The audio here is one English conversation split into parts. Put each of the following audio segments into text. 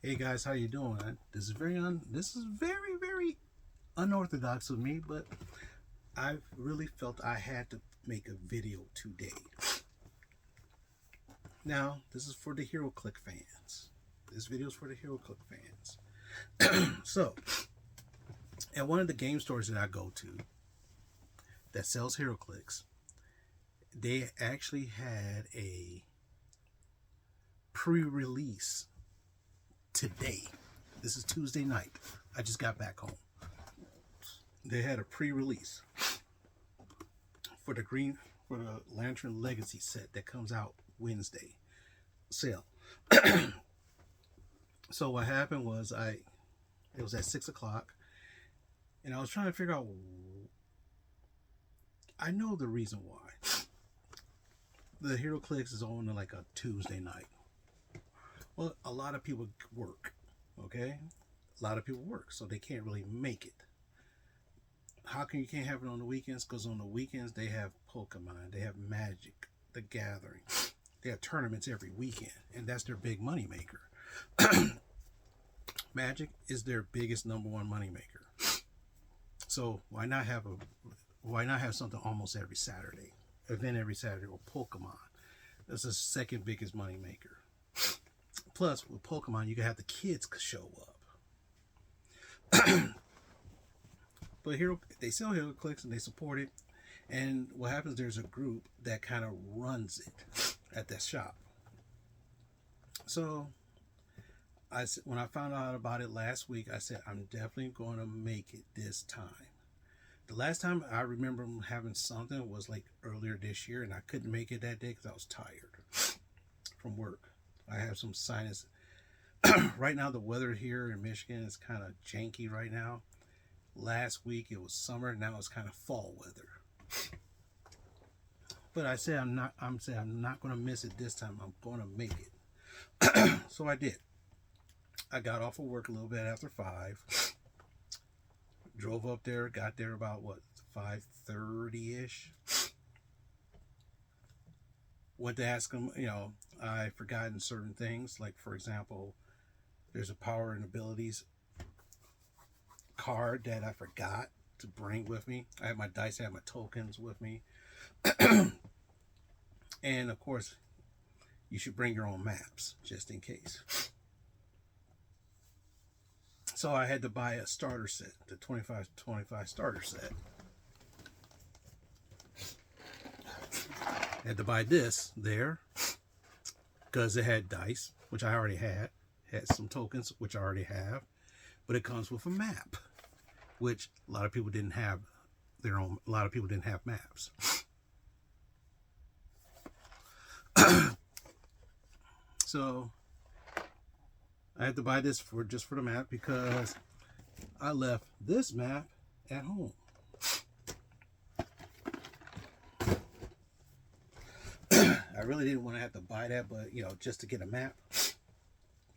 Hey guys, how you doing? This is very unorthodox of me, but I really felt I had to make a video today. Now, this is for the Heroclix fans. This video is for the Heroclix fans. So, at one of the game stores that I go to that sells Heroclix, they actually had a pre-release today. This is Tuesday night. I just got back home. They had a pre-release for the Lantern Legacy set that comes out Wednesday sale. So what happened was it was at 6 o'clock and I was trying to figure out, I know the reason why. The Heroclix is on like a Tuesday night. Well, a lot of people work, okay? A lot of people work, so they can't really make it. How come you can't have it on the weekends? Because on the weekends, they have Pokemon, they have Magic, the Gathering. They have tournaments every weekend, and that's their big money maker. Magic is their biggest #1 money maker. So why not have something almost every Saturday? Event every Saturday, or Pokemon. That's the second biggest money maker. Plus, with Pokemon, you can have the kids show up. But they sell Heroclix and they support it. And what happens, there's a group that kind of runs it at that shop. So, when I found out about it last week, I said, I'm definitely going to make it this time. The last time I remember having something was like earlier this year, and I couldn't make it that day because I was tired from work. I have some sinus. Right now, the weather here in Michigan is kind of janky right now. Last week it was summer. Now it's kind of fall weather. But I said I'm not going to miss it this time. I'm going to make it. So I did. I got off of work a little bit after 5. Drove up there. Got there about 5:30ish. Went to ask them, I've forgotten certain things. Like, for example, there's a power and abilities card that I forgot to bring with me. I had my dice, I had my tokens with me. And, of course, you should bring your own maps, just in case. So I had to buy a starter set, the 25 starter set. I had to buy this there because it had dice, which I already had some tokens, which I already have, but it comes with a map, which a lot of people didn't have maps. So I had to buy this just for the map because I left this map at home. I really didn't want to have to buy that, but just to get a map,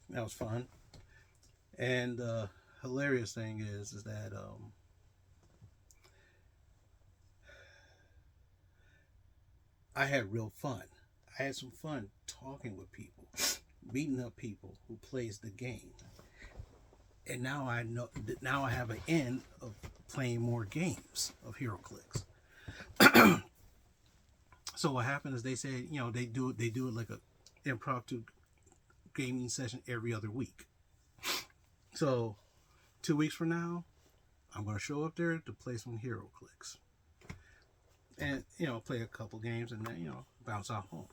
that was fun. And the hilarious thing is that I had real fun. I had some fun talking with people, meeting up people who plays the game. And now I have an end of playing more games of Heroclix. So what happened is they said, they do it like a impromptu gaming session every other week. So 2 weeks from now, I'm going to show up there to play some Heroclix. And, play a couple games and then, bounce out home.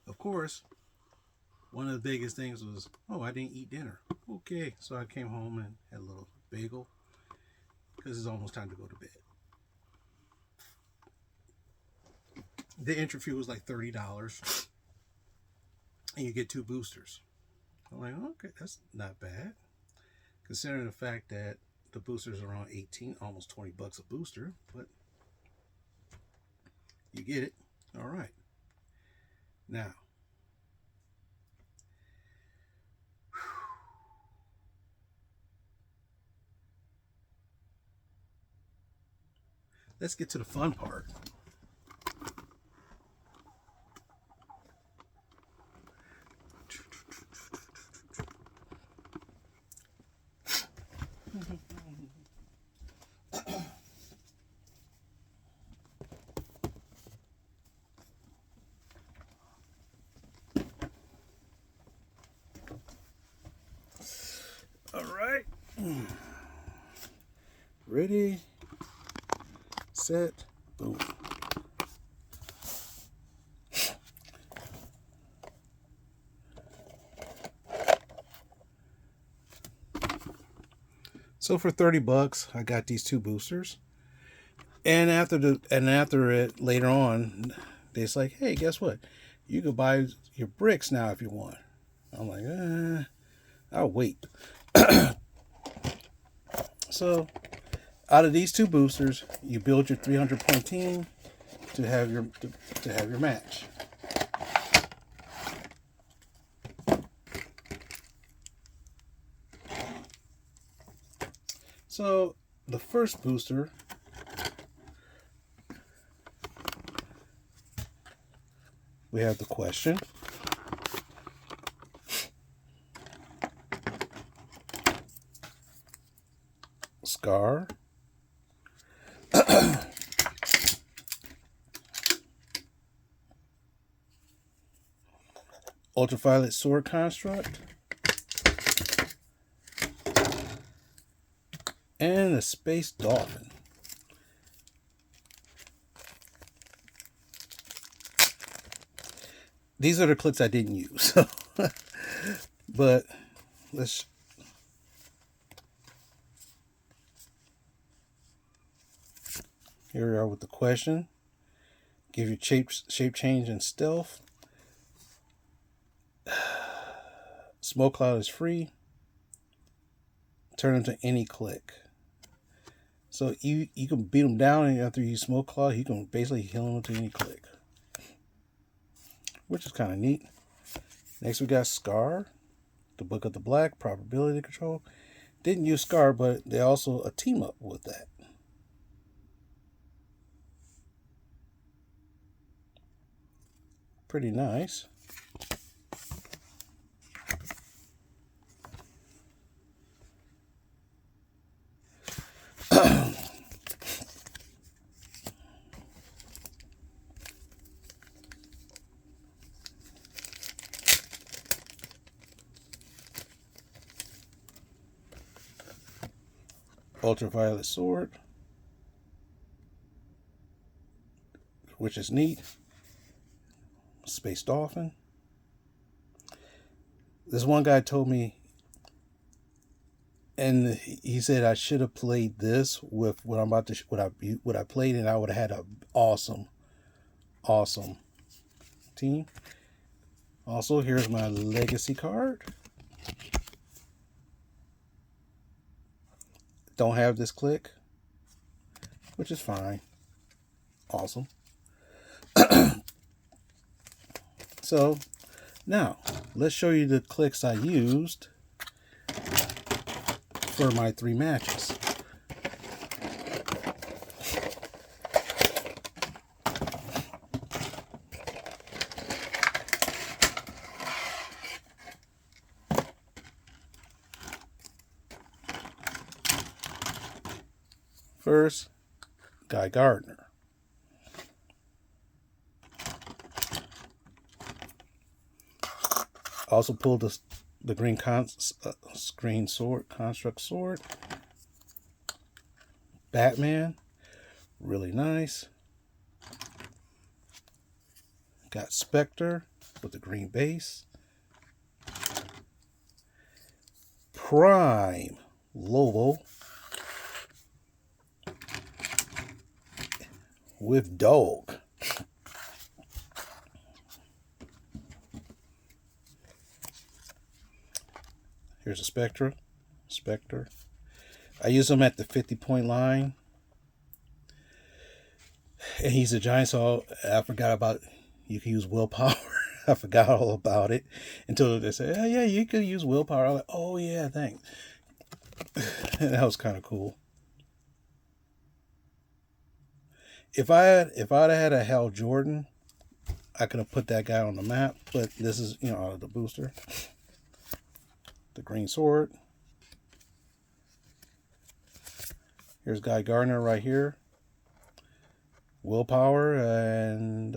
Of course, one of the biggest things was, I didn't eat dinner. Okay, so I came home and had a little bagel because it's almost time to go to bed. The entry fee was like $30, and you get 2 boosters. I'm like, okay, that's not bad, considering the fact that the boosters are around 18, almost $20 a booster, but you get it. All right. Now, let's get to the fun part. Ready, set, boom. So for $30, I got these two boosters. And after it later on, it's like, hey, guess what? You can buy your bricks now if you want. I'm like, I'll wait. So out of these two boosters, you build your 300-point team to have your match. So the first booster, we have the question. Scar. Ultraviolet sword construct. And a space dolphin. These are the clicks I didn't use. But let's... Here we are with the question. Give your shape change and stealth. Smoke cloud is free. Turn into any click. So you can beat them down, and after you use smoke cloud, you can basically heal them to any click, which is kind of neat. Next we got Scar, the Book of the Black, probability control. Didn't use Scar, but they also a team up with that. Pretty nice. Ultraviolet sword, which is neat. Space dolphin. This one guy told me, and he said I should have played this with what I'm about to what I played, and I would have had an awesome team. Also, here's my legacy card. Don't have this click, which is fine. Awesome. So now let's show you the clicks I used for my 3 matches. First, Guy Gardner. Also pulled the green sword, construct sword. Batman, really nice. Got Spectre with the green base. Prime Lobo with dog. Here's a Spectre. I use him at the 50-point line. And he's a giant, so I forgot about you can use willpower. I forgot all about it until they said, oh, yeah, you could use willpower. I was like, oh, yeah, thanks. And that was kind of cool. If I'd had a Hal Jordan, I could have put that guy on the map, but this is, out of the booster. The green sword. Here's Guy Gardner right here. Willpower, and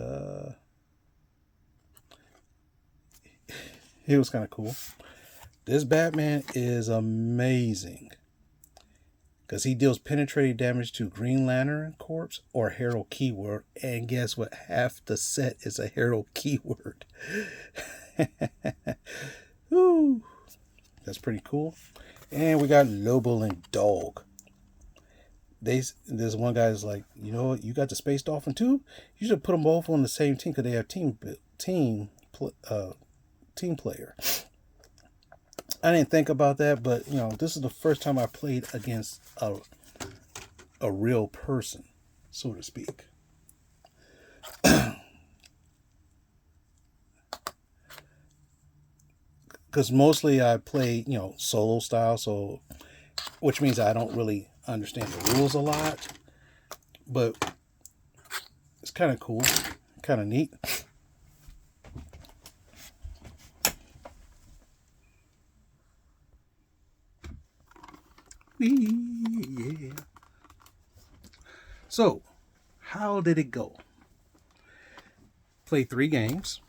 it was kind of cool. This Batman is amazing. because he deals penetrating damage to Green Lantern Corps or Herald keyword. And guess what? Half the set is a Herald keyword. Woo. That's pretty cool. And we got Lobo and Dog. There's one guy's like, you know what? You got the Space Dolphin too. You should put them both on the same team because they have team player. I didn't think about that, but this is the first time I played against a real person, so to speak. Because mostly I play, solo style, so which means I don't really understand the rules a lot, but it's kind of cool, kind of neat. Yeah. So, how did it go? Played 3 games.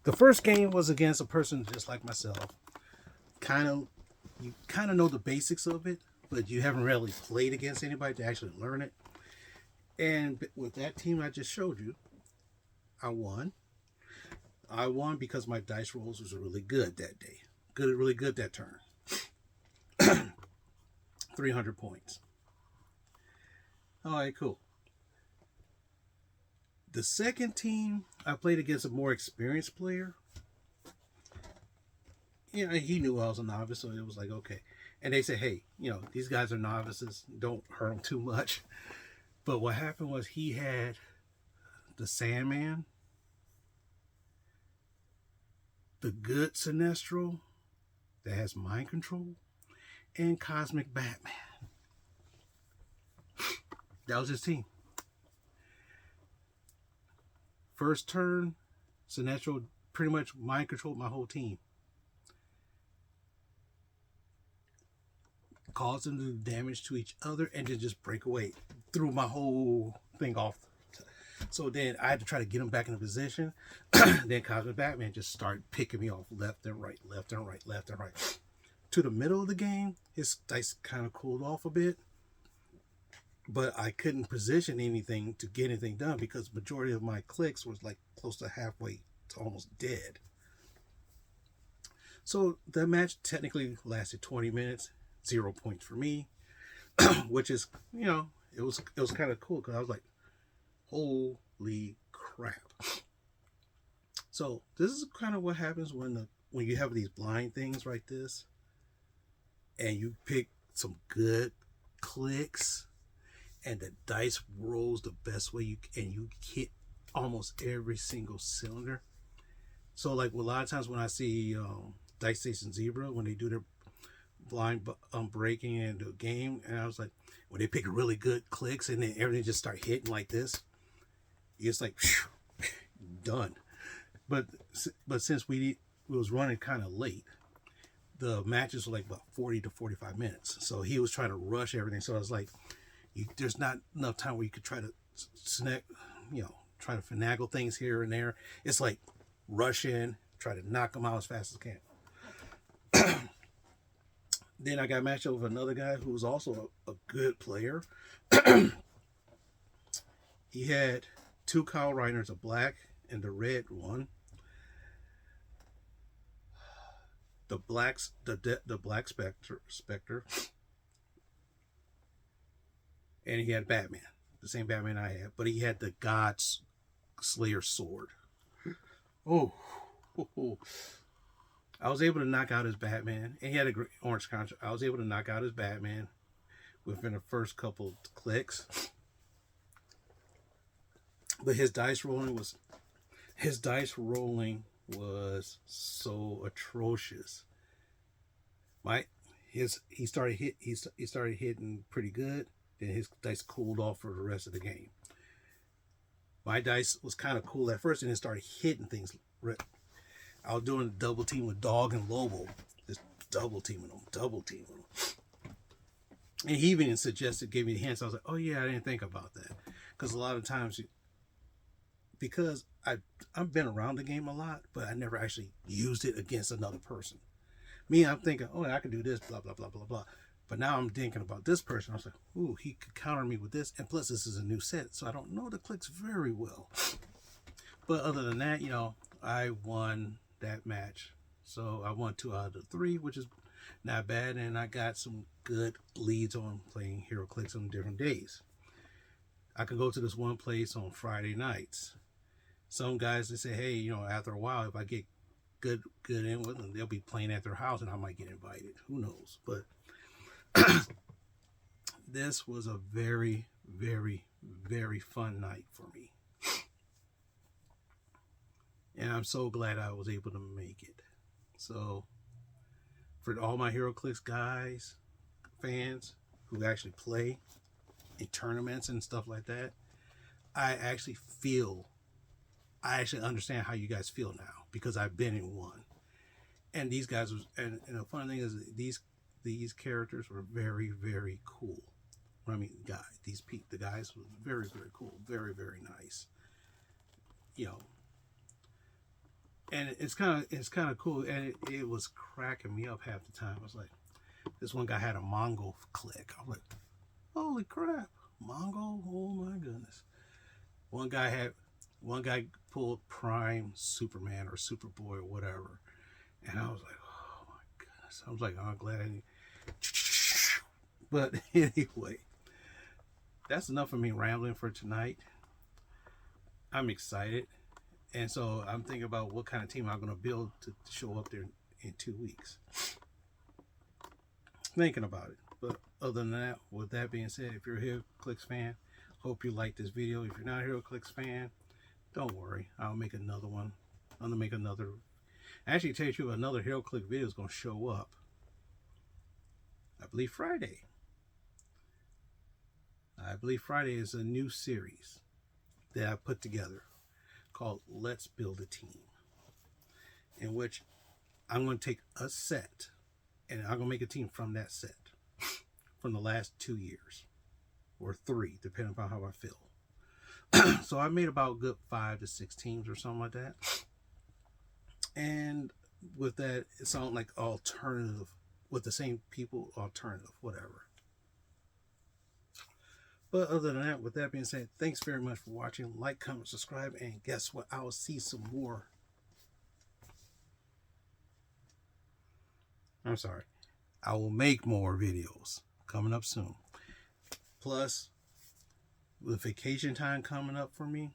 The first game was against a person just like myself. You kind of know the basics of it, but you haven't really played against anybody to actually learn it. And with that team I just showed you, I won. I won because my dice rolls was really good that day. Really good that turn. 300 points. All right, cool. The second team, I played against a more experienced player. He knew I was a novice, so it was like, okay. And they said, hey, these guys are novices. Don't hurt them too much. But what happened was he had the Sandman, the good Sinestro that has mind control, and Cosmic Batman. That was his team. First turn, Sinestro pretty much mind controlled my whole team. Caused them to do damage to each other and then just break away. Threw my whole thing off. So then I had to try to get him back in a position. Then Cosmic Batman just started picking me off left and right, left and right, left and right. To the middle of the game, his dice kind of cooled off a bit. But I couldn't position anything to get anything done because the majority of my clicks was like close to halfway to almost dead. So the match technically lasted 20 minutes, 0 points for me, which is, it was kind of cool because I was like, holy crap. So this is kind of what happens when you have these blind things like this and you pick some good clicks and the dice rolls the best way and you hit almost every single cylinder. So like a lot of times when I see Dice Station Zebra, when they do their blind breaking into a game, and I was like, when they pick really good clicks and then everything just start hitting like this, it's like, phew, done. But since we was running kind of late, the matches were like about 40 to 45 minutes. So he was trying to rush everything. So I was like, there's not enough time where you could try to try to finagle things here and there. It's like rush in, try to knock them out as fast as I can. Then I got matched up with another guy who was also a good player. He had 2 Kyle Reiners, a black and the red one. The black Spectre. And he had Batman, the same Batman I had, but he had the God's Slayer sword. Oh. I was able to knock out his Batman, and he had a great orange contract. I was able to knock out his Batman within the first couple of clicks. But his dice rolling was so atrocious. He started hitting pretty good. Then his dice cooled off for the rest of the game. My dice was kind of cool at first, and then started hitting things. I was doing a double team with Dog and Lobo, just double teaming them. And he even gave me the hints. I was like, oh yeah, I didn't think about that, because a lot of times, because I've been around the game a lot, but I never actually used it against another person. Me, I'm thinking, oh, I can do this, blah blah blah blah blah. But now I'm thinking about this person. I was like, ooh, he could counter me with this. And plus, this is a new set, so I don't know the clicks very well. But other than that, you know, I won that match. So I won 2 out of 3, which is not bad. And I got some good leads on playing Heroclix on different days. I could go to this one place on Friday nights. Some guys, they say, hey, you know, after a while, if I get good in with them, they'll be playing at their house and I might get invited. Who knows? But this was a very, very, very fun night for me. And I'm so glad I was able to make it. So, for all my Heroclix guys, fans who actually play in tournaments and stuff like that, I actually understand how you guys feel now because I've been in one. And these guys was, and the funny thing is these characters were very, very cool. I mean, the guys were very, very cool, very, very nice. You know, and it's kind of cool, and it was cracking me up half the time. I was like, this one guy had a Mongol click. I'm like, holy crap, Mongol! Oh my goodness. One guy pulled Prime Superman or Superboy or whatever, and I was like, oh my goodness. I was like, oh, I'm glad I didn't. But anyway, that's enough of me rambling for tonight. I'm excited. And so I'm thinking about what kind of team I'm going to build to show up there in 2 weeks. Thinking about it. But other than that, with that being said, if you're a Heroclix fan, hope you like this video. If you're not a Heroclix fan, don't worry. I'll make another one. I'm going to make another. Actually, tell you another Heroclix video is going to show up. I believe Friday. I believe Friday is a new series that I put together called Let's Build a Team, in which I'm going to take a set and I'm going to make a team from that set from the last 2 years or 3, depending upon how I feel. So I made about good 5 to 6 teams or something like that. And with that, it sounds like alternative with the same people, alternative, whatever. But other than that, with that being said, thanks very much for watching. Like, comment, subscribe, and guess what? I will see some more. I'm sorry. I will make more videos coming up soon. Plus, with vacation time coming up for me,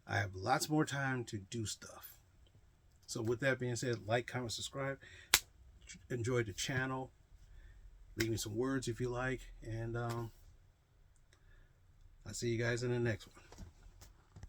I have lots more time to do stuff. So with that being said, like, comment, subscribe. Enjoy the channel. Leave me some words if you like. And I'll see you guys in the next one.